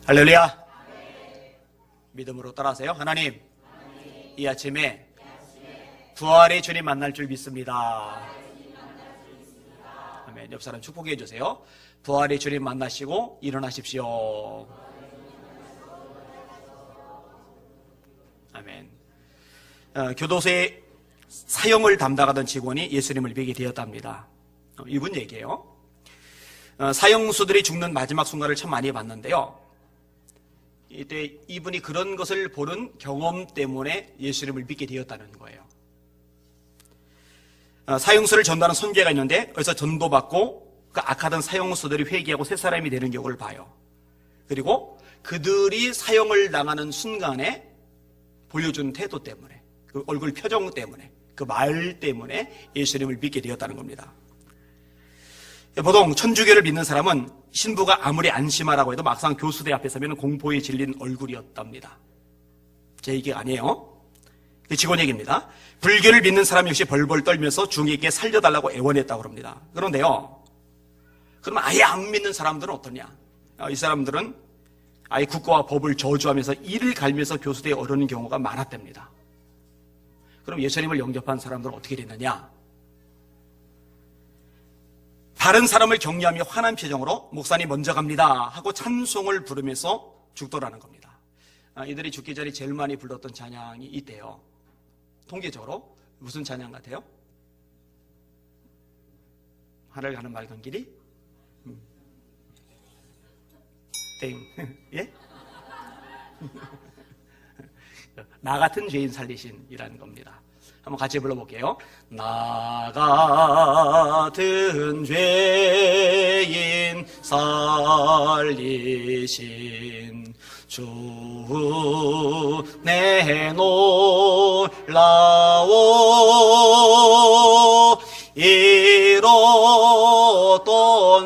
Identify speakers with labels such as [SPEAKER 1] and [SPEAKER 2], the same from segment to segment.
[SPEAKER 1] 할렐루야. 믿음으로 따라하세요. 하나님, 이 아침에 부활의 주님 만날 줄 믿습니다. 아멘. 옆 사람 축복해 주세요. 부활의 주님 만나시고 일어나십시오. 아멘. 교도소의 사형을 담당하던 직원이 예수님을 뵈게 되었답니다. 이분 얘기예요. 사형수들이 죽는 마지막 순간을 참 많이 봤는데요. 이때 이분이 그런 것을 보는 경험 때문에 예수님을 믿게 되었다는 거예요. 사형수를 전도하는 선교회가 있는데 거기서 전도받고 그 악하던 사형수들이 회개하고 새 사람이 되는 경우를 봐요. 그리고 그들이 사형을 당하는 순간에 보여준 태도 때문에, 그 얼굴 표정 때문에, 그 말 때문에 예수님을 믿게 되었다는 겁니다. 보통 천주교를 믿는 사람은 신부가 아무리 안심하라고 해도 막상 교수대 앞에 서면 공포에 질린 얼굴이었답니다. 제 얘기가 아니에요. 그 직원 얘기입니다. 불교를 믿는 사람 역시 벌벌 떨면서 중에게 살려달라고 애원했다고 합니다. 그런데요, 그럼 아예 안 믿는 사람들은 어떠냐? 이 사람들은 아예 국가와 법을 저주하면서 이를 갈면서 교수대에 오르는 경우가 많았답니다. 그럼 예수님을 영접한 사람들은 어떻게 됐느냐? 다른 사람을 격려하며 환한 표정으로 목사님 먼저 갑니다 하고 찬송을 부르면서 죽더라는 겁니다. 이들이 죽기 전에 제일 많이 불렀던 찬양이 있대요. 통계적으로 무슨 찬양 같아요? 하늘 가는 맑은 길이? 땡. 예? 나 같은 죄인 살리신이라는 겁니다. 한번 같이 불러볼게요. 나 같은 죄인 살리신 주 내 놀라워 잃었던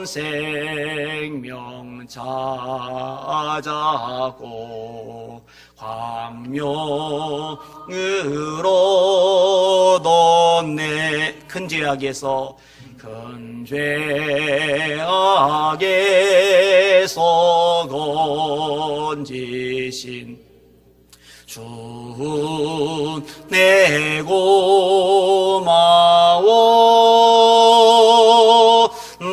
[SPEAKER 1] 생명 찾아고 광명으로 넌내 큰 죄악에서 건지신 주 내 고마워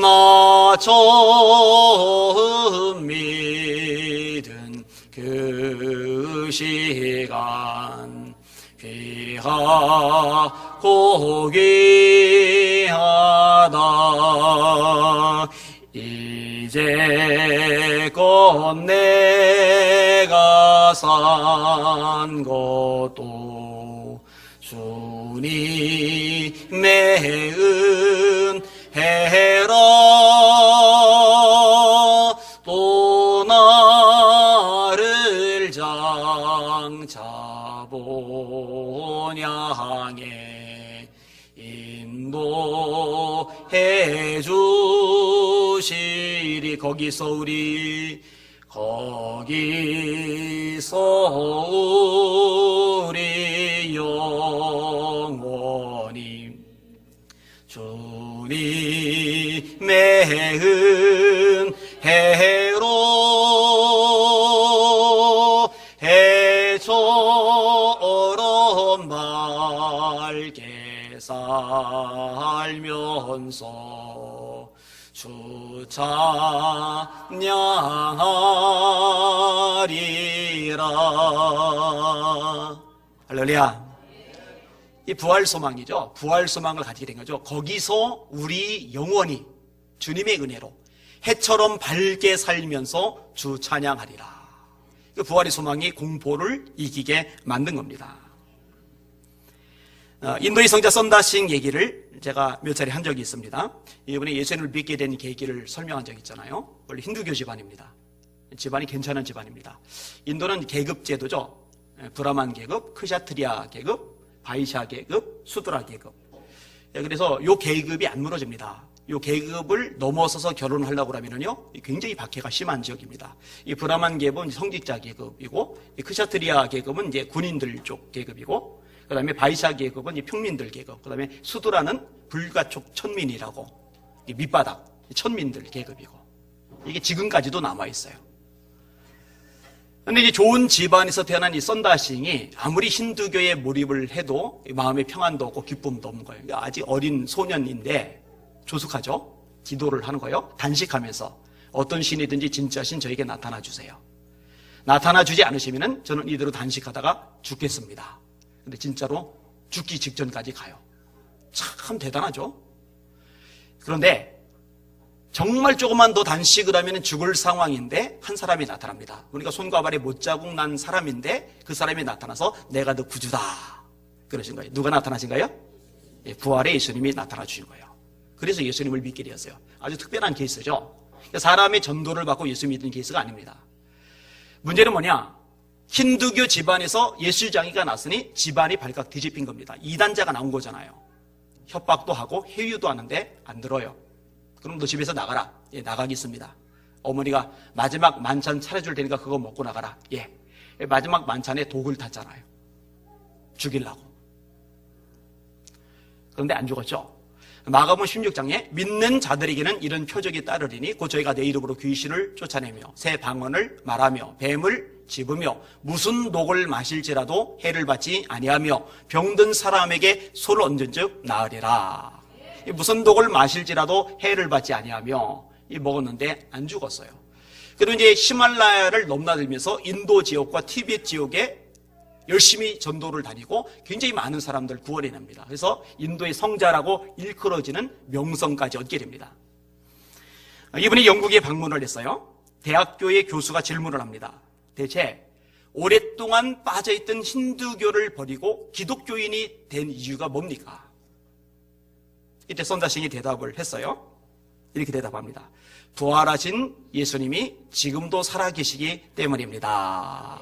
[SPEAKER 1] 나 처음 믿은 그 시간 귀하고 귀하다 이제껏 내가 산 것도 주님의 은혜라 또 나를 장차 본향에 인도해 주시리 거기서 우리 영원히 주님의 은혜로 해처럼 밝게 살면서 주 찬양하리라. 할렐루야. 이 부활 소망이죠. 부활 소망을 가지게 된 거죠. 거기서 우리 영원히 주님의 은혜로 해처럼 밝게 살면서 주 찬양하리라. 그 부활의 소망이 공포를 이기게 만든 겁니다. 인도의 성자 썬다싱 얘기를 제가 몇 차례 한 적이 있습니다. 이번에 예수님을 믿게 된 계기를 설명한 적이 있잖아요. 원래 힌두교 집안입니다. 집안이 괜찮은 집안입니다. 인도는 계급 제도죠. 브라만 계급, 크샤트리아 계급, 바이샤 계급, 수드라 계급. 그래서 이 계급이 안 무너집니다. 이 계급을 넘어서서 결혼을 하려고 하면요, 굉장히 박해가 심한 지역입니다. 이 브라만 계급은 성직자 계급이고, 이 크샤트리아 계급은 이제 군인들 쪽 계급이고, 그 다음에 바이샤 계급은 이 평민들 계급, 그 다음에 수드라는 불가촉 천민이라고, 밑바닥 천민들 계급이고, 이게 지금까지도 남아 있어요. 근데 이제 좋은 집안에서 태어난 이 썬다싱이 아무리 힌두교에 몰입을 해도 마음의 평안도 없고 기쁨도 없는 거예요. 그러니까 아직 어린 소년인데 조숙하죠? 기도를 하는 거예요. 단식하면서 어떤 신이든지 진짜 신 저에게 나타나 주세요. 나타나 주지 않으시면 저는 이대로 단식하다가 죽겠습니다. 근데 진짜로 죽기 직전까지 가요. 참 대단하죠? 그런데 정말 조금만 더 단식을 하면 죽을 상황인데 한 사람이 나타납니다. 그러니까 손과 발에 못자국 난 사람인데 그 사람이 나타나서 내가 너 구주다 그러신 거예요. 누가 나타나신 거예요? 부활의 예수님이 나타나 주신 거예요. 그래서 예수님을 믿게 되었어요. 아주 특별한 케이스죠. 사람의 전도를 받고 예수 믿는 케이스가 아닙니다. 문제는 뭐냐? 힌두교 집안에서 예수장이가 났으니 집안이 발칵 뒤집힌 겁니다. 이단자가 나온 거잖아요. 협박도 하고 회유도 하는데 안 들어요. 그럼 너 집에서 나가라. 예, 나가겠습니다. 어머니가 마지막 만찬 차려줄 테니까 그거 먹고 나가라. 예. 마지막 만찬에 독을 탔잖아요. 죽이려고. 그런데 안 죽었죠. 마가복음 16장에 믿는 자들에게는 이런 표적이 따르리니 곧 저희가 내 이름으로 귀신을 쫓아내며 새 방언을 말하며 뱀을 집으며 무슨 독을 마실지라도 해를 받지 아니하며 병든 사람에게 손을 얹은즉 나으리라. 무슨 독을 마실지라도 해를 받지 아니하며 먹었는데 안 죽었어요. 그리고 이제 히말라야를 넘나들면서 인도 지역과 티베트 지역에 열심히 전도를 다니고 굉장히 많은 사람들 구원해냅니다. 그래서 인도의 성자라고 일컬어지는 명성까지 얻게 됩니다. 이분이 영국에 방문을 했어요. 대학교의 교수가 질문을 합니다. 대체 오랫동안 빠져있던 힌두교를 버리고 기독교인이 된 이유가 뭡니까? 이때 썬다싱이 대답을 했어요. 이렇게 대답합니다. 부활하신 예수님이 지금도 살아계시기 때문입니다.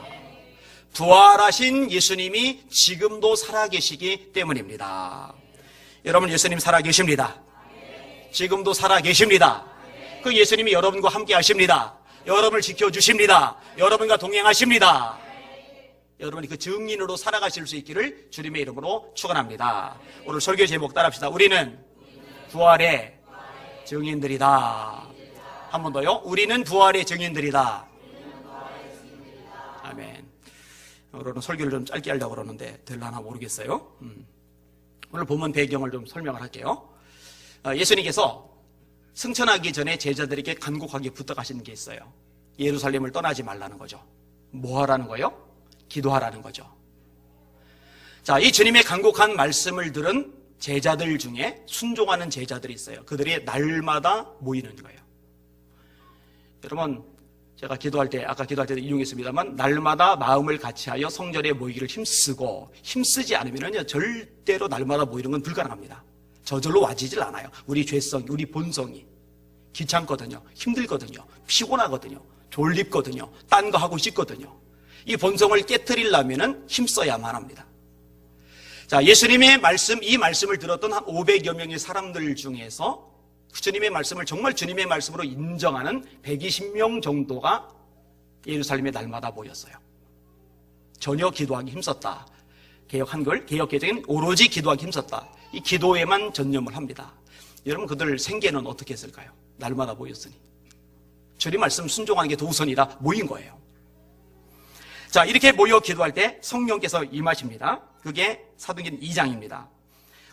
[SPEAKER 1] 부활하신 예수님이 지금도 살아계시기 때문입니다. 여러분, 예수님 살아계십니다. 지금도 살아계십니다. 그 예수님이 여러분과 함께 하십니다. 여러분을 지켜주십니다. 여러분과 동행하십니다. 여러분이 그 증인으로 살아가실 수 있기를 주님의 이름으로 축원합니다. 오늘 설교 제목 따라합시다. 우리는 부활의 증인들이다. 한 번 더요. 우리는 부활의 증인들이다. 아멘. 오늘은 설교를 좀 짧게 하려고 그러는데 될라나 모르겠어요. 오늘 본문 배경을 좀 설명을 할게요. 예수님께서 승천하기 전에 제자들에게 간곡하게 부탁하시는 게 있어요. 예루살렘을 떠나지 말라는 거죠. 뭐 하라는 거예요? 기도하라는 거죠. 자, 이 주님의 간곡한 말씀을 들은 제자들 중에 순종하는 제자들이 있어요. 그들이 날마다 모이는 거예요. 여러분, 제가 기도할 때, 아까 기도할 때도 인용했습니다만, 날마다 마음을 같이하여 성전에 모이기를 힘쓰지 않으면요, 절대로 날마다 모이는 건 불가능합니다. 저절로 와지질 않아요. 우리 죄성, 우리 본성이. 귀찮거든요. 힘들거든요. 피곤하거든요. 졸립거든요. 딴 거 하고 싶거든요. 이 본성을 깨트리려면은 힘써야만 합니다. 자, 예수님의 말씀, 이 말씀을 들었던 한 500여 명의 사람들 중에서 주님의 말씀을 정말 주님의 말씀으로 인정하는 120명 정도가 예루살렘에 날마다 모였어요. 전혀 기도하기 힘썼다. 개혁 한글, 개혁 개정은 오로지 기도하기 힘썼다. 이 기도에만 전념을 합니다. 여러분, 그들 생계는 어떻게 했을까요? 날마다 모였으니. 주님 말씀 순종하는 게 더 우선이라 모인 거예요. 자, 이렇게 모여 기도할 때 성령께서 임하십니다. 그게 사도행전 2장입니다.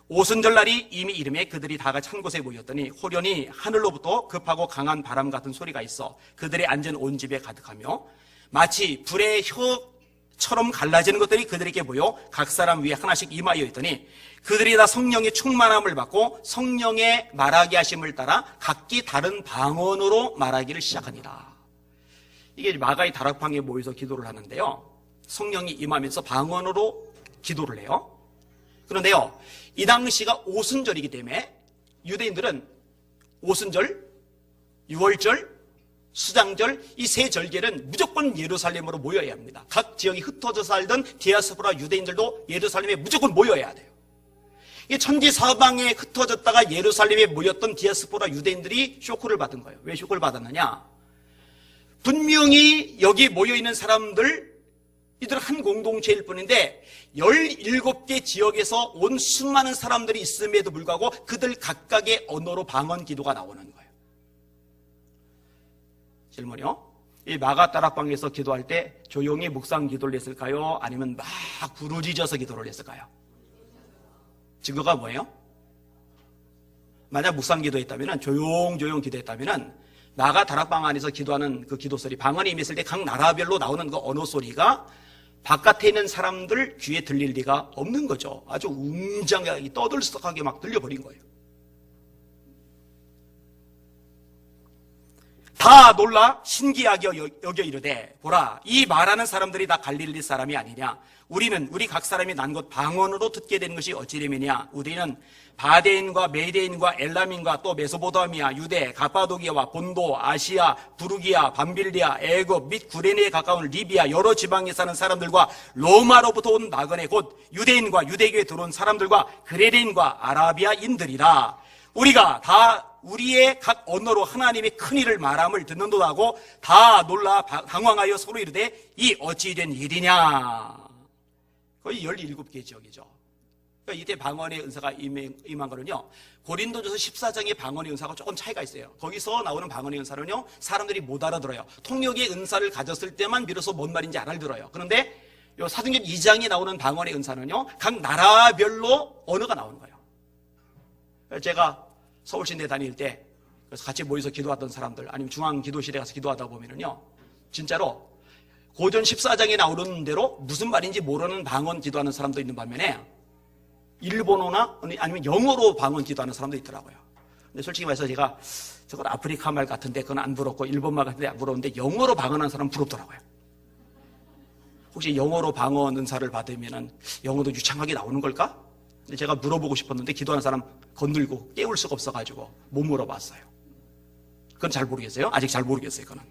[SPEAKER 1] 오순절날이 이미 이름에 그들이 다 같이 한 곳에 모였더니 호련히 하늘로부터 급하고 강한 바람 같은 소리가 있어 그들의 앉은 온 집에 가득하며 마치 불의 혀처럼 갈라지는 것들이 그들에게 보여 각 사람 위에 하나씩 임하여 있더니 그들이 다 성령의 충만함을 받고 성령의 말하게 하심을 따라 각기 다른 방언으로 말하기를 시작하니라. 이게 마가의 다락방에 모여서 기도를 하는데요. 성령이 임하면서 방언으로 기도를 해요. 그런데요, 이 당시가 오순절이기 때문에 유대인들은 오순절, 유월절, 수장절 이 세 절기는 무조건 예루살렘으로 모여야 합니다. 각 지역이 흩어져 살던 디아스포라 유대인들도 예루살렘에 무조건 모여야 돼요. 이 천지사방에 흩어졌다가 예루살렘에 모였던 디아스포라 유대인들이 쇼크를 받은 거예요. 왜 쇼크를 받았느냐? 분명히 여기 모여있는 사람들, 이들 한 공동체일 뿐인데 17개 지역에서 온 수많은 사람들이 있음에도 불구하고 그들 각각의 언어로 방언 기도가 나오는 거예요. 질문이요. 이 마가 다락방에서 기도할 때 조용히 묵상 기도를 했을까요? 아니면 막 부르짖어서 기도를 했을까요? 증거가 뭐예요? 만약 묵상 기도했다면, 조용조용 기도했다면, 나가 다락방 안에서 기도하는 그 기도 소리, 방 안에 임했을 때 각 나라별로 나오는 그 언어 소리가 바깥에 있는 사람들 귀에 들릴 리가 없는 거죠. 아주 웅장하게 떠들썩하게 막 들려버린 거예요. 다 놀라 신기하게 여겨 이르되, 보라, 이 말하는 사람들이 다 갈릴리 사람이 아니냐? 우리 각 사람이 난 것 방언으로 듣게 된 것이 어찌됨이냐? 우리는 바데인과 메데인과 엘람인과 또 메소포타미아, 유대, 가파도기아와 본도, 아시아, 부르기아, 밤빌리아, 애굽 및 구레네에 가까운 리비아 여러 지방에 사는 사람들과 로마로부터 온 나그네 곧 유대인과 유대교에 들어온 사람들과 그레네인과 아라비아인들이라. 우리가 다 우리의 각 언어로 하나님의 큰 일을 말함을 듣는도다고 다 놀라 당황하여 서로 이르되 이 어찌 된 일이냐. 거의 17개 지역이죠. 그러니까 이때 방언의 은사가 임한 거는요, 고린도전서 14장의 방언의 은사가 조금 차이가 있어요. 거기서 나오는 방언의 은사는요, 사람들이 못 알아들어요. 통역의 은사를 가졌을 때만 비로소 뭔 말인지 알아들어요. 그런데 요 사도행전 2장에 나오는 방언의 은사는요, 각 나라별로 언어가 나오는 거예요. 제가 서울신대 다닐 때 그래서 같이 모여서 기도하던 사람들, 아니면 중앙기도실에 가서 기도하다 보면은요, 진짜로 고전 14장에 나오는 대로 무슨 말인지 모르는 방언 기도하는 사람도 있는 반면에 일본어나 아니면 영어로 방언 기도하는 사람도 있더라고요. 근데 솔직히 말해서 제가 저건 아프리카 말 같은데 그건 안 부럽고 일본 말 같은데 안 부러운데 영어로 방언하는 사람은 부럽더라고요. 혹시 영어로 방언 은사를 받으면은 영어도 유창하게 나오는 걸까? 근데 제가 물어보고 싶었는데 기도하는 사람 건들고 깨울 수가 없어가지고 못 물어봤어요. 그건 잘 모르겠어요. 아직 잘 모르겠어요. 그거는.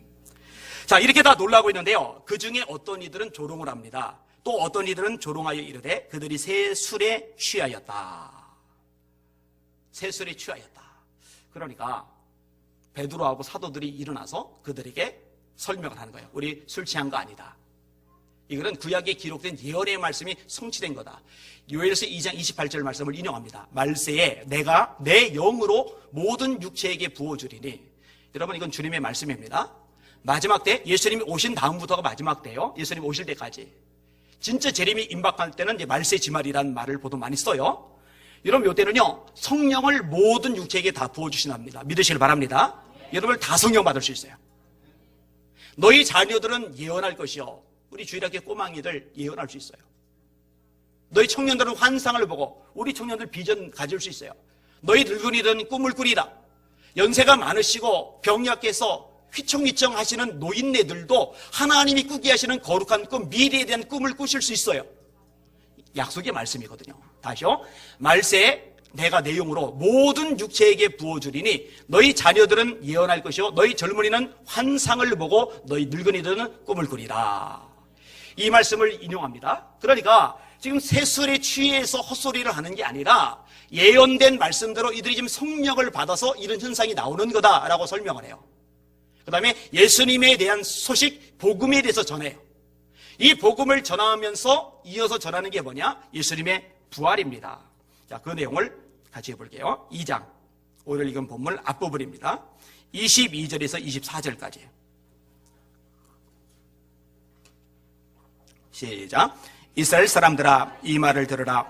[SPEAKER 1] 자, 이렇게 다 놀라고 있는데요, 그 중에 어떤 이들은 조롱을 합니다. 또 어떤 이들은 조롱하여 이르되 그들이 새 술에 취하였다. 새 술에 취하였다. 그러니까 베드로하고 사도들이 일어나서 그들에게 설명을 하는 거예요. 우리 술 취한 거 아니다. 이거는 구약에 기록된 예언의 말씀이 성취된 거다. 요엘서 2장 28절 말씀을 인용합니다. 말세에 내가 내 영으로 모든 육체에게 부어주리니. 여러분, 이건 주님의 말씀입니다. 마지막 때, 예수님이 오신 다음부터가 마지막 때요. 예수님 오실 때까지. 진짜 재림이 임박할 때는 이제 말세 지말이라는 말을 보통 많이 써요. 여러분, 이때는요, 성령을 모든 육체에게 다 부어주신답니다. 믿으시길 바랍니다. 여러분, 다 성령 받을 수 있어요. 너희 자녀들은 예언할 것이요. 우리 주일학교 꼬망이들 예언할 수 있어요. 너희 청년들은 환상을 보고 우리 청년들 비전 가질 수 있어요. 너희 늙은이들은 꿈을 꾸리라. 연세가 많으시고 병약해서 휘청휘청 하시는 노인네들도 하나님이 꾸게 하시는 거룩한 꿈, 미래에 대한 꿈을 꾸실 수 있어요. 약속의 말씀이거든요. 다시요. 말세에 내가 내 영으로 모든 육체에게 부어주리니 너희 자녀들은 예언할 것이요 너희 젊은이는 환상을 보고 너희 늙은이들은 꿈을 꾸리라. 이 말씀을 인용합니다. 그러니까 지금 새술에 취해서 헛소리를 하는 게 아니라 예언된 말씀대로 이들이 지금 성령을 받아서 이런 현상이 나오는 거다라고 설명을 해요. 그 다음에 예수님에 대한 소식, 복음에 대해서 전해요. 이 복음을 전하면서 이어서 전하는 게 뭐냐? 예수님의 부활입니다. 자, 그 내용을 같이 해볼게요. 2장, 오늘 읽은 본문 앞부분입니다. 22절에서 24절까지. 시작. 이스라엘 사람들아, 이 말을 들으라.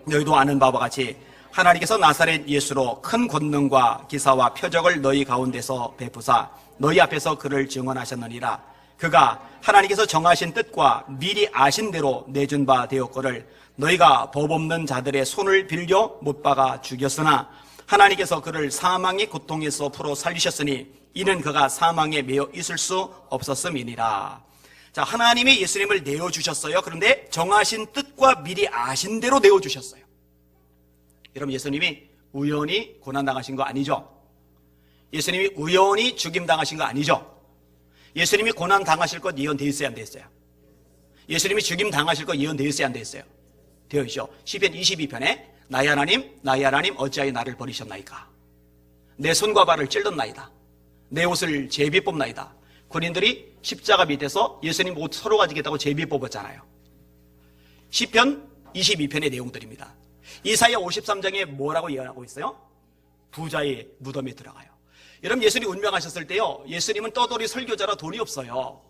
[SPEAKER 1] 너희도 아는 바와 같이 하나님께서 나사렛 예수로 큰 권능과 기사와 표적을 너희 가운데서 베푸사 너희 앞에서 그를 증언하셨느니라. 그가 하나님께서 정하신 뜻과 미리 아신 대로 내준 바 되었거를 너희가 법 없는 자들의 손을 빌려 못 박아 죽였으나 하나님께서 그를 사망의 고통에서 풀어 살리셨으니 이는 그가 사망에 매여 있을 수 없었음이니라. 자, 하나님이 예수님을 내어주셨어요. 그런데 정하신 뜻과 미리 아신 대로 내어주셨어요. 여러분, 예수님이 우연히 고난당하신 거 아니죠? 예수님이 우연히 죽임당하신 거 아니죠? 예수님이 고난당하실 것 예언되어 있어요, 안 되어 있어요? 예수님이 죽임당하실 것 예언되어 있어요, 안 되어 있어요? 되어 있죠. 시편 22편에 나의 하나님 어찌하여 나를 버리셨나이까? 내 손과 발을 찔렀나이다. 내 옷을 제비 뽑나이다. 군인들이 십자가 밑에서 예수님 옷 서로 가지겠다고 제비 뽑았잖아요. 시편 22편의 내용들입니다. 이사야 53장에 뭐라고 예언하고 있어요? 부자의 무덤에 들어가요. 여러분, 예수님 운명하셨을 때요, 예수님은 떠돌이 설교자라 돈이 없어요.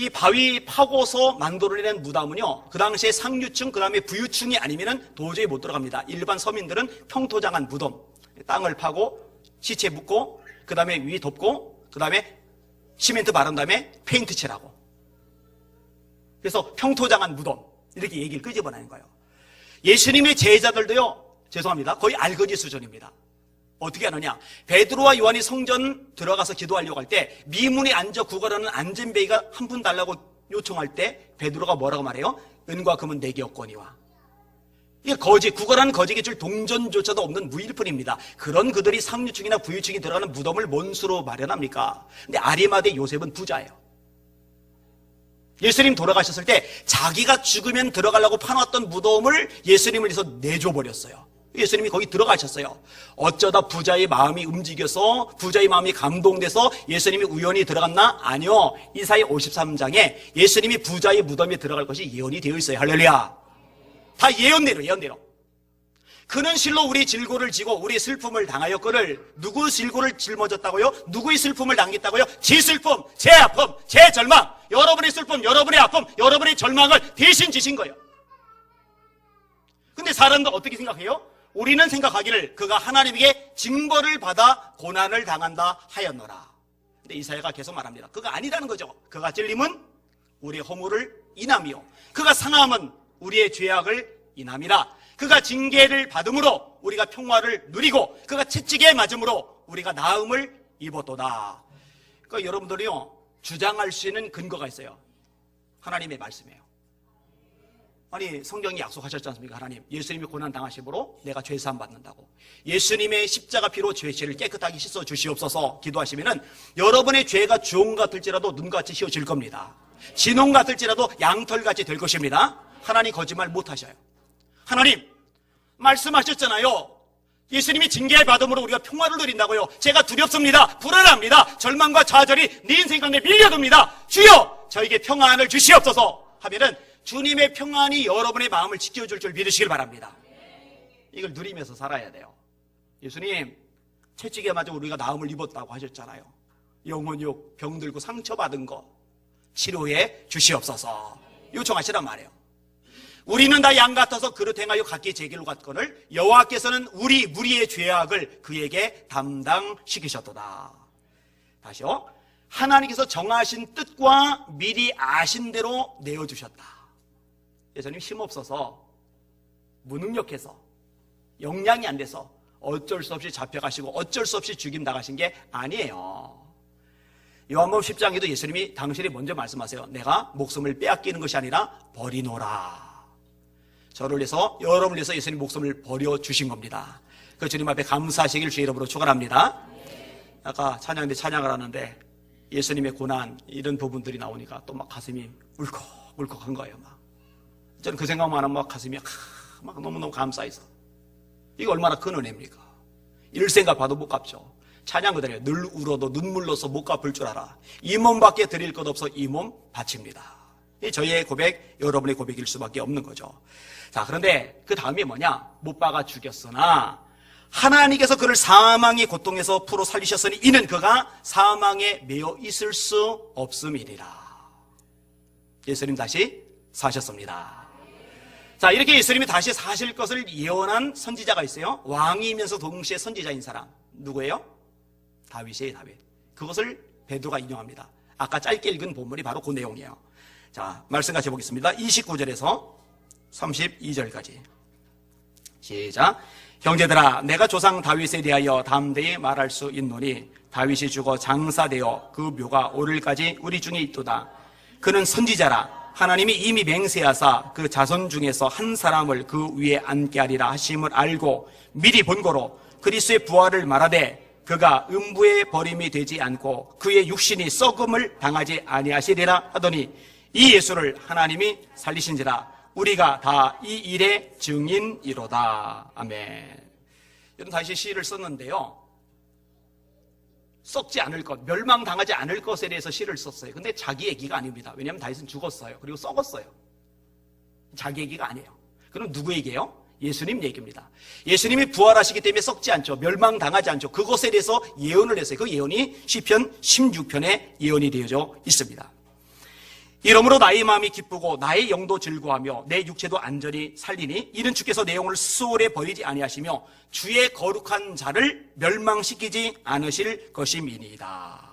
[SPEAKER 1] 이 바위 파고서 만들어낸 무덤은요, 그 당시에 상류층, 그 다음에 부유층이 아니면은 도저히 못 들어갑니다. 일반 서민들은 평토장한 무덤, 땅을 파고 시체 묻고 그 다음에 위 덮고 그 다음에 시멘트 바른 다음에 페인트 칠하고, 그래서 평토장한 무덤, 이렇게 얘기를 끄집어내는 거예요. 예수님의 제자들도요, 죄송합니다, 거의 알거지 수준입니다. 어떻게 하느냐, 베드로와 요한이 성전 들어가서 기도하려고 할 때 미문에 앉아 구걸하는 안전베이가 한 푼 달라고 요청할 때 베드로가 뭐라고 말해요? 은과 금은 내게 없거니와. 이게 거지, 구걸하는 거지게 줄 동전조차도 없는 무일푼입니다. 그런 그들이 상류층이나 부유층이 들어가는 무덤을 뭔 수로 마련합니까? 근데 아리마대 요셉은 부자예요. 예수님 돌아가셨을 때 자기가 죽으면 들어가려고 파놨던 무덤을 예수님을 위해서 내줘버렸어요. 예수님이 거기 들어가셨어요. 어쩌다 부자의 마음이 움직여서, 부자의 마음이 감동돼서 예수님이 우연히 들어갔나? 아니요. 이사야 53장에 예수님이 부자의 무덤에 들어갈 것이 예언이 되어 있어요. 할렐루야. 다 예언대로. 그는 실로 우리 질고를 지고 우리 슬픔을 당하였거늘. 누구 질고를 짊어졌다고요? 누구의 슬픔을 당했다고요? 제 슬픔, 제 아픔, 제 절망, 여러분의 슬픔, 여러분의 아픔, 여러분의 절망을 대신 지신 거예요. 근데 사람들 어떻게 생각해요? 우리는 생각하기를 그가 하나님에게 징벌을 받아 고난을 당한다 하였노라. 근데 이사야가 계속 말합니다. 그가 아니라는 거죠. 그가 찔림은 우리의 허물을 인함이요, 그가 상함은 우리의 죄악을 인함이라. 그가 징계를 받음으로 우리가 평화를 누리고 그가 채찍에 맞음으로 우리가 나음을 입었도다. 그러니까 여러분들이요, 주장할 수 있는 근거가 있어요. 하나님의 말씀이에요. 아니, 성경이 약속하셨지 않습니까? 하나님, 예수님이 고난 당하심으로 내가 죄사함 받는다고. 예수님의 십자가 피로 죄를 깨끗하게 씻어 주시옵소서 기도하시면은 여러분의 죄가 주홍 같을지라도 눈같이 휘어질 겁니다. 진홍 같을지라도 양털같이 될 것입니다. 하나님 거짓말 못 하셔요. 하나님, 말씀하셨잖아요. 예수님이 징계 받음으로 우리가 평화를 누린다고요. 제가 두렵습니다. 불안합니다. 절망과 좌절이 내 인생 가운데 밀려듭니다. 주여, 저에게 평안을 주시옵소서 하면은 주님의 평안이 여러분의 마음을 지켜줄 줄 믿으시길 바랍니다. 이걸 누리면서 살아야 돼요. 예수님, 채찍에 맞아 우리가 나음을 입었다고 하셨잖아요. 영혼욕, 병들고 상처받은 거 치료해 주시옵소서 요청하시란 말이에요. 우리는 다 양 같아서 그릇 행하여 각기 제 길로 갔거늘 여호와께서는 우리 무리의 죄악을 그에게 담당시키셨도다. 다시요. 하나님께서 정하신 뜻과 미리 아신 대로 내어주셨다. 예수님 힘없어서, 무능력해서, 역량이 안 돼서 어쩔 수 없이 잡혀가시고 어쩔 수 없이 죽임 당하신 게 아니에요. 요한복음 10장에도 예수님이 당신이 먼저 말씀하세요. 내가 목숨을 빼앗기는 것이 아니라 버리노라. 저를 위해서, 여러분을 위해서 예수님 목숨을 버려주신 겁니다. 그 주님 앞에 감사하시길 주의 이름으로 축원합니다. 아까 찬양인데 찬양을 하는데 예수님의 고난 이런 부분들이 나오니까 또 막 가슴이 울컥울컥한 거예요. 막 저는 그 생각만 하면 막 가슴이 막 너무너무 감사해서, 이게 얼마나 큰 은혜입니까? 일생값 봐도 못 갚죠. 찬양 그대로예요. 늘 울어도 눈물로서 못 갚을 줄 알아. 이 몸밖에 드릴 것 없어 이 몸 바칩니다. 이 저희의 고백, 여러분의 고백일 수밖에 없는 거죠. 자, 그런데 그 다음이 뭐냐? 못 박아 죽였으나 하나님께서 그를 사망의 고통에서 풀어 살리셨으니 이는 그가 사망에 매여 있을 수 없음이리라. 예수님 다시 사셨습니다. 자, 이렇게 예수님이 다시 사실 것을 예언한 선지자가 있어요. 왕이면서 동시에 선지자인 사람. 누구예요? 다윗이에요, 다윗. 그것을 베드로가 인용합니다. 아까 짧게 읽은 본문이 바로 그 내용이에요. 자, 말씀 같이 보겠습니다. 29절에서 32절까지. 시작. 형제들아, 내가 조상 다윗에 대하여 담대히 말할 수 있노니 다윗이 죽어 장사되어 그 묘가 오늘까지 우리 중에 있도다. 그는 선지자라. 하나님이 이미 맹세하사 그 자손 중에서 한 사람을 그 위에 앉게 하리라 하심을 알고 미리 본고로 그리스도의 부활을 말하되 그가 음부에 버림이 되지 않고 그의 육신이 썩음을 당하지 아니하시리라 하더니 이 예수를 하나님이 살리신지라. 우리가 다 이 일의 증인이로다. 아멘. 여러분, 다시 시를 썼는데요, 썩지 않을 것, 멸망당하지 않을 것에 대해서 시를 썼어요. 근데 자기 얘기가 아닙니다. 왜냐하면 다윗은 죽었어요. 그리고 썩었어요. 자기 얘기가 아니에요. 그럼 누구 얘기예요? 예수님 얘기입니다. 예수님이 부활하시기 때문에 썩지 않죠. 멸망당하지 않죠. 그것에 대해서 예언을 했어요. 그 예언이 시편 16편에 예언이 되어져 있습니다. 이러므로 나의 마음이 기쁘고 나의 영도 즐거워하며 내 육체도 안전히 살리니 이는 주께서 내 영을 수월에 버리지 아니하시며 주의 거룩한 자를 멸망시키지 않으실 것임이니이다.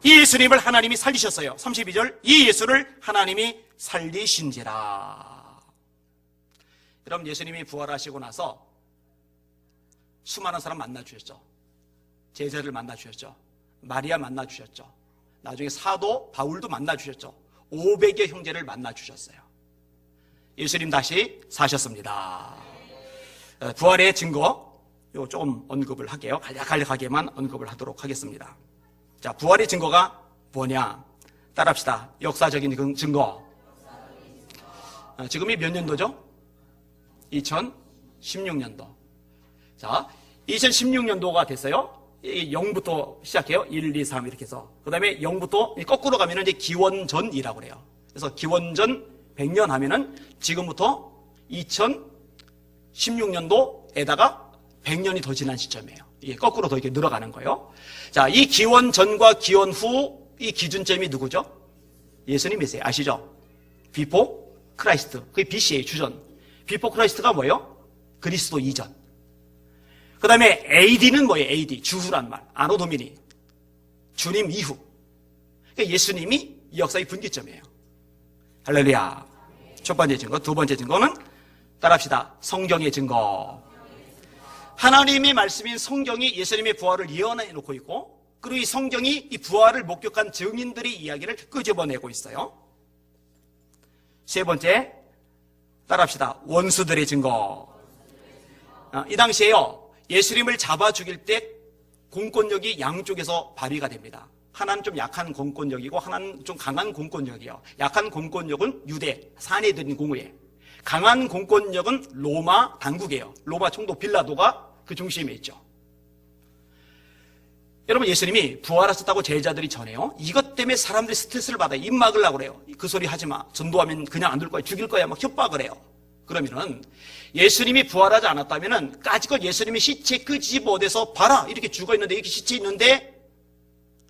[SPEAKER 1] 이 예수님을 하나님이 살리셨어요. 32절, 이 예수를 하나님이 살리신지라. 여러분, 예수님이 부활하시고 나서 수많은 사람 만나주셨죠. 제자를 만나주셨죠. 마리아 만나주셨죠. 나중에 사도 바울도 만나주셨죠. 500여 형제를 만나주셨어요. 예수님 다시 사셨습니다. 부활의 증거, 이거 조금 언급을 할게요. 간략하게만 언급을 하도록 하겠습니다. 자, 부활의 증거가 뭐냐? 따라합시다. 역사적인 증거. 지금이 몇 년도죠? 2016년도. 자, 2016년도가 됐어요. 0부터 시작해요. 1, 2, 3 이렇게 해서. 그 다음에 0부터 거꾸로 가면은 이제 기원전이라고 그래요. 그래서 기원전 100년 하면은 지금부터 2016년도에다가 100년이 더 지난 시점이에요. 이게 거꾸로 더 이렇게 늘어가는 거예요. 자, 이 기원전과 기원후 이 기준점이 누구죠? 예수님이세요. 아시죠? 비포 크라이스트. 그게 BC의 주전. 비포 크라이스트가 뭐예요? 그리스도 이전. 그 다음에 AD는 뭐예요? AD. 주후란 말. 아노 도미니. 주님 이후. 그러니까 예수님이 이 역사의 분기점이에요. 할렐루야. 첫 번째 증거. 두 번째 증거는 따라합시다. 성경의 증거. 하나님의 말씀인 성경이 예수님의 부활을 예언해 놓고 있고, 그리고 이 성경이 이 부활을 목격한 증인들의 이야기를 끄집어내고 있어요. 세 번째, 따라합시다. 원수들의 증거. 이 당시에요, 예수님을 잡아 죽일 때 공권력이 양쪽에서 발휘가 됩니다. 하나는 좀 약한 공권력이고 하나는 좀 강한 공권력이에요. 약한 공권력은 유대, 사내들인 공회. 강한 공권력은 로마 당국이에요. 로마 총독 빌라도가 그 중심에 있죠. 여러분, 예수님이 부활하셨다고 제자들이 전해요. 이것 때문에 사람들이 스트레스를 받아요. 입 막으려고 그래요. 그 소리 하지 마. 전도하면 그냥 안 될 거야. 죽일 거야. 막 협박을 해요. 그러면은 예수님이 부활하지 않았다면은 까짓것 예수님의 시체 그 집 어디서 봐라. 이렇게 죽어 있는데, 이렇게 시체 있는데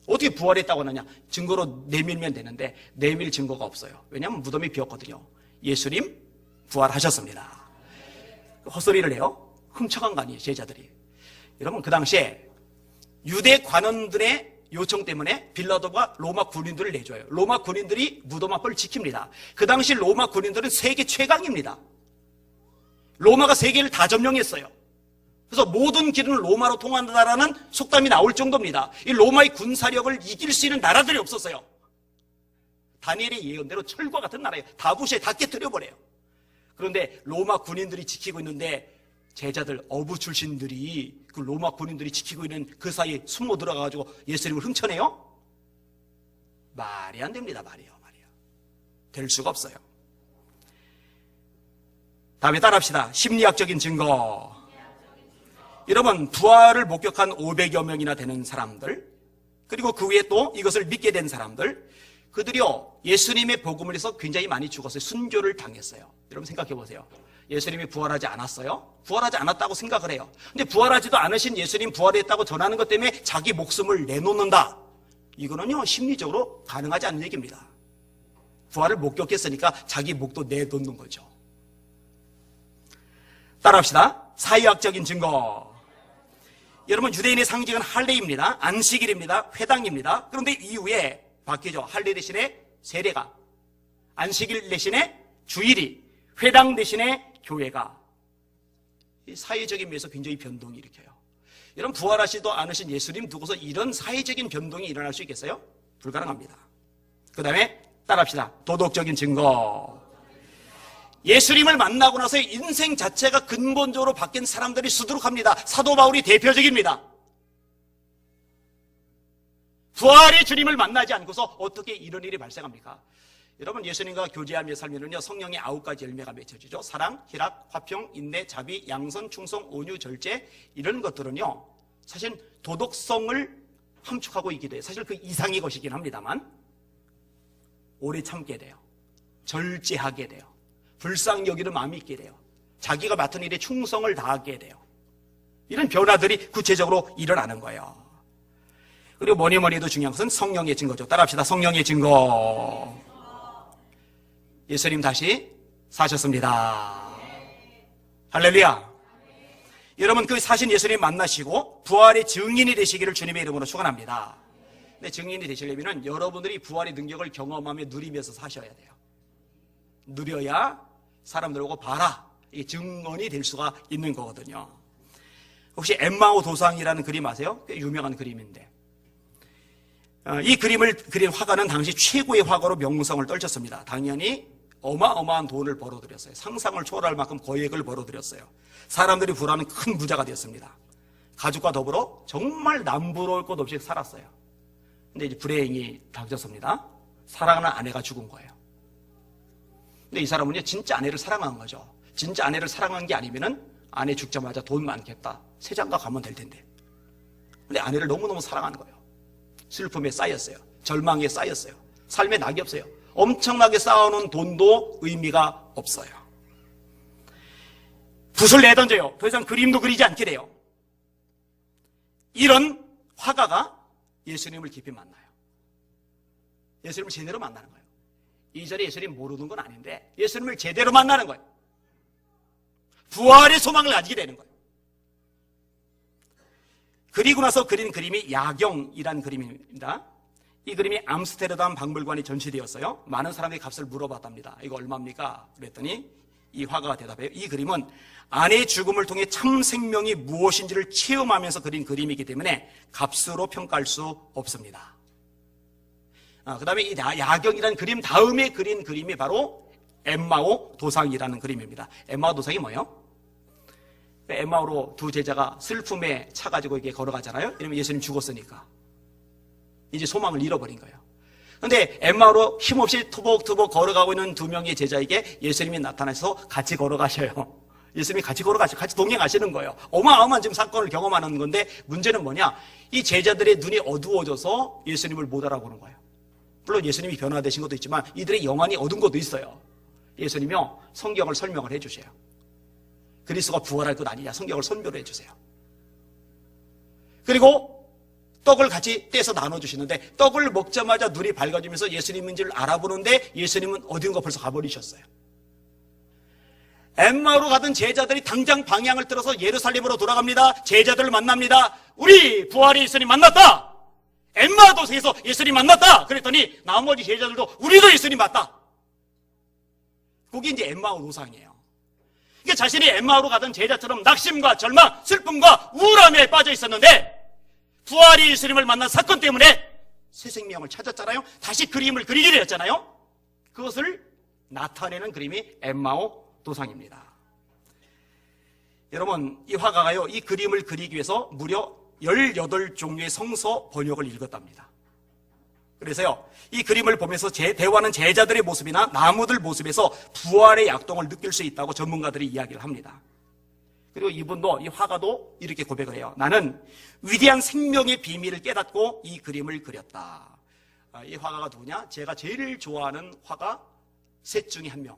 [SPEAKER 1] 어떻게 부활했다고 하느냐. 증거로 내밀면 되는데 내밀 증거가 없어요. 왜냐하면 무덤이 비었거든요. 예수님 부활하셨습니다. 헛소리를 해요. 훔쳐간 거 아니에요, 제자들이. 여러분, 그 당시에 유대 관원들의 요청 때문에 빌라도가 로마 군인들을 내줘요. 로마 군인들이 무덤 앞을 지킵니다. 그 당시 로마 군인들은 세계 최강입니다. 로마가 세계를 다 점령했어요. 그래서 모든 길은 로마로 통한다라는 속담이 나올 정도입니다. 이 로마의 군사력을 이길 수 있는 나라들이 없었어요. 다니엘의 예언대로 철과 같은 나라예요. 다 부시에 다 깨뜨려버려요. 그런데 로마 군인들이 지키고 있는데 제자들, 어부 출신들이 그 로마 군인들이 지키고 있는 그 사이에 숨어 들어가가지고 예수님을 훔쳐내요? 말이 안 됩니다. 말이요. 될 수가 없어요. 다음에 따라합시다. 심리학적인 증거. 여러분, 부활을 목격한 500여 명이나 되는 사람들, 그리고 그 위에 또 이것을 믿게 된 사람들, 그들이요, 예수님의 복음을 해서 굉장히 많이 죽었어요. 순교를 당했어요. 여러분 생각해 보세요. 예수님이 부활하지 않았어요? 부활하지 않았다고 생각을 해요. 근데 부활하지도 않으신 예수님 부활했다고 전하는 것 때문에 자기 목숨을 내놓는다. 이거는요, 심리적으로 가능하지 않은 얘기입니다. 부활을 목격했으니까 자기 목도 내놓는 거죠. 따라합시다. 사회학적인 증거. 여러분, 유대인의 상징은 할례입니다. 안식일입니다. 회당입니다. 그런데 이후에 바뀌죠. 할례 대신에 세례가, 안식일 대신에 주일이, 회당 대신에 교회가. 사회적인 면에서 굉장히 변동이 일으켜요. 여러분, 부활하시도 않으신 예수님 두고서 이런 사회적인 변동이 일어날 수 있겠어요? 불가능합니다. 그 다음에 따라합시다. 도덕적인 증거. 예수님을 만나고 나서 인생 자체가 근본적으로 바뀐 사람들이 수두룩합니다. 사도 바울이 대표적입니다. 부활의 주님을 만나지 않고서 어떻게 이런 일이 발생합니까? 여러분, 예수님과 교제하며 살면은요, 성령의 9가지 열매가 맺혀지죠. 사랑, 희락, 화평, 인내, 자비, 양선, 충성, 온유, 절제, 이런 것들은요, 사실 도덕성을 함축하고 있기도 해요. 사실 그 이상의 것이긴 합니다만, 오래 참게 돼요. 절제하게 돼요. 불쌍히 여기는 마음이 있게 돼요. 자기가 맡은 일에 충성을 다하게 돼요. 이런 변화들이 구체적으로 일어나는 거예요. 그리고 뭐니 해도 중요한 것은 성령의 증거죠. 따라합시다. 성령의 증거. 예수님 다시 사셨습니다. 할렐루야. 여러분, 그 사신 예수님 만나시고 부활의 증인이 되시기를 주님의 이름으로 축원합니다. 근데 증인이 되시려면 여러분들이 부활의 능력을 경험하며 누리면서 사셔야 돼요. 누려야 사람들 오고 봐라, 이게 증언이 될 수가 있는 거거든요. 혹시 엠마오 도상이라는 그림 아세요? 꽤 유명한 그림인데, 이 그림을 그린 화가는 당시 최고의 화가로 명성을 떨쳤습니다. 당연히 어마어마한 돈을 벌어들였어요. 상상을 초월할 만큼 거액을 벌어들였어요. 사람들이 부러워하는 큰 부자가 되었습니다. 가족과 더불어 정말 남부러울 것 없이 살았어요. 근데 이제 불행이 닥쳤습니다. 사랑하는 아내가 죽은 거예요. 근데 이 사람은요, 진짜 아내를 사랑한 거죠. 진짜 아내를 사랑한 게 아니면은 아내 죽자마자 돈 많겠다, 세장가 가면 될 텐데. 근데 아내를 너무너무 사랑하는 거예요. 슬픔에 쌓였어요. 절망에 쌓였어요. 삶에 낙이 없어요. 엄청나게 쌓아놓은 돈도 의미가 없어요. 붓을 내던져요. 더 이상 그림도 그리지 않게 돼요. 이런 화가가 예수님을 깊이 만나요. 예수님을 제대로 만나는 거예요. 이전에 예수님 모르는 건 아닌데 예수님을 제대로 만나는 거예요. 부활의 소망을 가지게 되는 거예요. 그리고 나서 그린 그림이 야경이란 그림입니다. 이 그림이 암스테르담 박물관에 전시되었어요. 많은 사람들이 값을 물어봤답니다. 이거 얼마입니까? 그랬더니 이 화가가 대답해요. 이 그림은 아내의 죽음을 통해 참 생명이 무엇인지를 체험하면서 그린 그림이기 때문에 값으로 평가할 수 없습니다. 그 다음에 이 야경이라는 그림 다음에 그린 그림이 바로 엠마오 도상이라는 그림입니다. 엠마오 도상이 뭐예요? 엠마오로 두 제자가 슬픔에 차가지고 이렇게 걸어가잖아요. 이러면 예수님 죽었으니까 이제 소망을 잃어버린 거예요. 그런데 엠마오로 힘없이 투벅투벅 걸어가고 있는 두 명의 제자에게 예수님이 나타나서 같이 걸어가셔요. 예수님이 같이 걸어가시고 같이 동행하시는 거예요. 어마어마한 지금 사건을 경험하는 건데, 문제는 뭐냐? 이 제자들의 눈이 어두워져서 예수님을 못 알아보는 거예요. 물론 예수님이 변화되신 것도 있지만 이들의 영안이 어두운 것도 있어요. 예수님이요, 성경을 설명을 해주세요. 그리스도가 부활할 것 아니냐, 성경을 선별을 해주세요. 그리고 떡을 같이 떼서 나눠주시는데 떡을 먹자마자 눈이 밝아지면서 예수님인지를 알아보는데 예수님은 어딘가 벌써 가버리셨어요. 엠마오로 가던 제자들이 당장 방향을 틀어서 예루살렘으로 돌아갑니다. 제자들을 만납니다. 우리 부활의 예수님 만났다. 엠마오 도상에서 예수님 만났다. 그랬더니 나머지 제자들도 우리도 예수님 맞다. 그게 이제 엠마오 도상이에요. 그러니까 자신이 엠마오로 가던 제자처럼 낙심과 절망, 슬픔과 우울함에 빠져 있었는데 부활의 예수님을 만난 사건 때문에 새 생명을 찾았잖아요. 다시 그림을 그리게 되었잖아요. 그것을 나타내는 그림이 엠마오 도상입니다. 여러분, 이 화가가요, 이 그림을 그리기 위해서 무려 18종류의 성서 번역을 읽었답니다. 그래서요, 이 그림을 보면서 대화하는 제자들의 모습이나 나무들 모습에서 부활의 약동을 느낄 수 있다고 전문가들이 이야기를 합니다. 그리고 이분도, 이 화가도 이렇게 고백을 해요. 나는 위대한 생명의 비밀을 깨닫고 이 그림을 그렸다. 이 화가가 누구냐? 제가 제일 좋아하는 화가 셋 중에 한 명,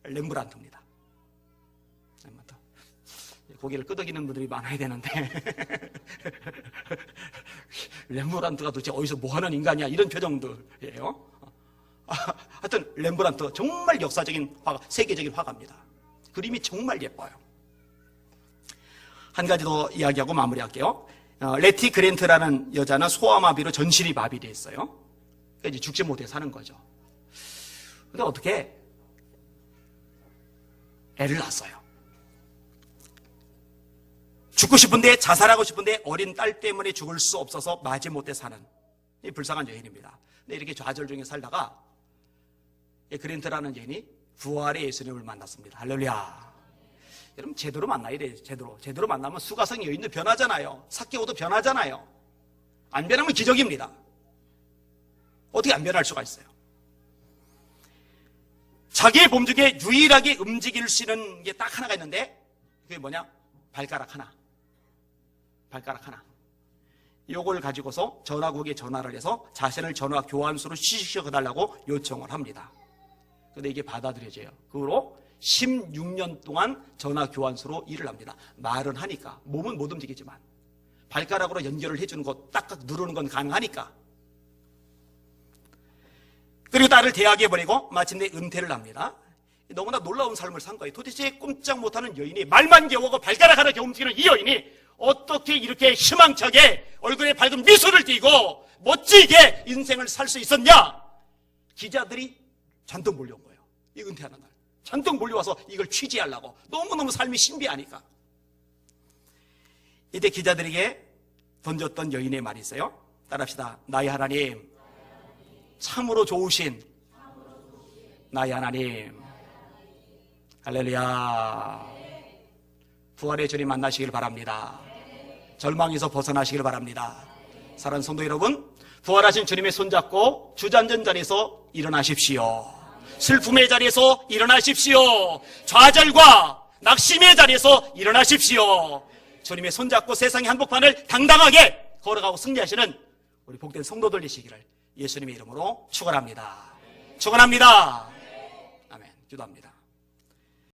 [SPEAKER 1] 렘브란트입니다. 고개를 끄덕이는 분들이 많아야 되는데 렘브란트가 도대체 어디서 뭐하는 인간이야, 이런 표정들이에요. 하여튼 렘브란트 정말 역사적인 화가, 세계적인 화가입니다. 그림이 정말 예뻐요. 한 가지 더 이야기하고 마무리할게요. 레티 그랜트라는 여자는 소아마비로 전신이 마비되어 있어요. 그러니까 이제 죽지 못해 사는 거죠. 근데 어떻게 애를 낳았어요. 죽고 싶은데, 자살하고 싶은데 어린 딸 때문에 죽을 수 없어서 마지못해 사는 이 불쌍한 여인입니다. 근데 이렇게 좌절 중에 살다가 그랜트라는 여인이 부활의 예수님을 만났습니다. 할렐루야. 여러분, 제대로 만나야 돼요. 제대로 만나면 수가성 여인도 변하잖아요. 삭개오도 변하잖아요. 안 변하면 기적입니다. 어떻게 안 변할 수가 있어요? 자기의 몸 중에 유일하게 움직일 수 있는 게 딱 하나가 있는데, 그게 뭐냐? 발가락 하나. 요걸 가지고서 전화국에 전화를 해서 자신을 전화 교환소로 시켜달라고 요청을 합니다. 근데 이게 받아들여져요. 그 후로 16년 동안 전화 교환소로 일을 합니다. 말은 하니까, 몸은 못 움직이지만 발가락으로 연결을 해주는 거, 딱딱 누르는 건 가능하니까. 그리고 딸을 대학에 보내고 마침내 은퇴를 합니다. 너무나 놀라운 삶을 산 거예요. 도대체 꼼짝 못하는 여인이, 말만 겨우고 발가락 하나 겨우 움직이는 이 여인이 어떻게 이렇게 희망차게 얼굴에 밝은 미소를 띠고 멋지게 인생을 살 수 있었냐? 기자들이 잔뜩 몰려온 거예요. 이 은퇴하는 날 잔뜩 몰려와서 이걸 취재하려고. 너무너무 삶이 신비하니까. 이때 기자들에게 던졌던 여인의 말이 있어요. 따라합시다. 나의 하나님, 참으로 좋으신 나의 하나님. 할렐루야. 부활의 주님 만나시길 바랍니다. 절망에서 벗어나시길 바랍니다. 사랑하는 성도 여러분, 부활하신 주님의 손잡고 주저앉은 자리에서 일어나십시오. 슬픔의 자리에서 일어나십시오. 좌절과 낙심의 자리에서 일어나십시오. 주님의 손잡고 세상의 한복판을 당당하게 걸어가고 승리하시는 우리 복된 성도들 되시기를 예수님의 이름으로 축원합니다. 축원합니다. 아멘. 기도합니다.